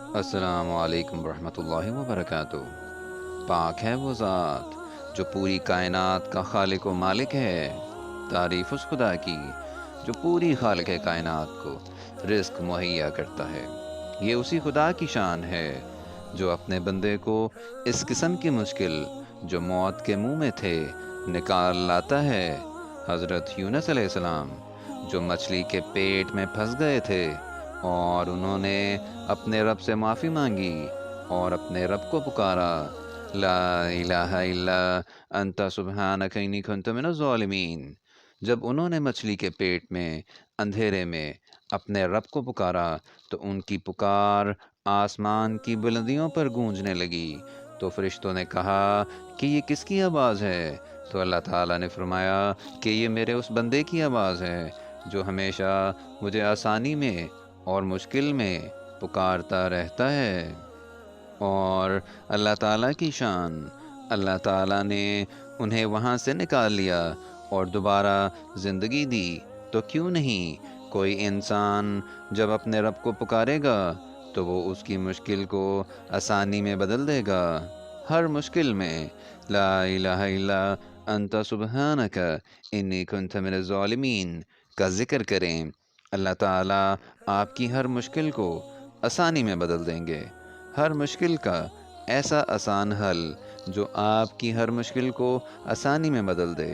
السلام علیکم ورحمۃ اللہ وبرکاتہ۔ پاک ہے وہ ذات جو پوری کائنات کا خالق و مالک ہے۔ تعریف اس خدا کی جو پوری خالق کائنات کو رزق مہیا کرتا ہے۔ یہ اسی خدا کی شان ہے جو اپنے بندے کو اس قسم کی مشکل جو موت کے منہ میں تھے نکال لاتا ہے۔ حضرت یونس علیہ السلام جو مچھلی کے پیٹ میں پھنس گئے تھے اور انہوں نے اپنے رب سے معافی مانگی اور اپنے رب کو پکارا، لا الہ الا انت سبحانک انی کنت من الظالمین۔ جب انہوں نے مچھلی کے پیٹ میں اندھیرے میں اپنے رب کو پکارا تو ان کی پکار آسمان کی بلندیوں پر گونجنے لگی۔ تو فرشتوں نے کہا کہ یہ کس کی آواز ہے؟ تو اللہ تعالیٰ نے فرمایا کہ یہ میرے اس بندے کی آواز ہے جو ہمیشہ مجھے آسانی میں اور مشکل میں پکارتا رہتا ہے۔ اور اللہ تعالیٰ کی شان، اللہ تعالیٰ نے انہیں وہاں سے نکال لیا اور دوبارہ زندگی دی۔ تو کیوں نہیں کوئی انسان جب اپنے رب کو پکارے گا تو وہ اس کی مشکل کو آسانی میں بدل دے گا۔ ہر مشکل میں لا الہ الا انت سبحانک انی کنت من الظالمین کا ذکر کریں۔ اللہ تعالیٰ آپ کی ہر مشکل کو آسانی میں بدل دیں گے۔ ہر مشکل کا ایسا آسان حل جو آپ کی ہر مشکل کو آسانی میں بدل دے۔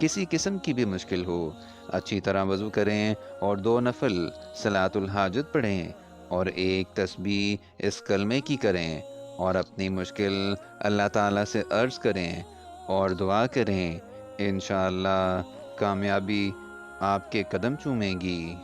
کسی قسم کی بھی مشکل ہو، اچھی طرح وضو کریں اور 2 نفل صلاۃ الحاجت پڑھیں اور ایک تسبیح اس کلمے کی کریں اور اپنی مشکل اللہ تعالیٰ سے عرض کریں اور دعا کریں۔ انشاءاللہ کامیابی آپ کے قدم چومے گی۔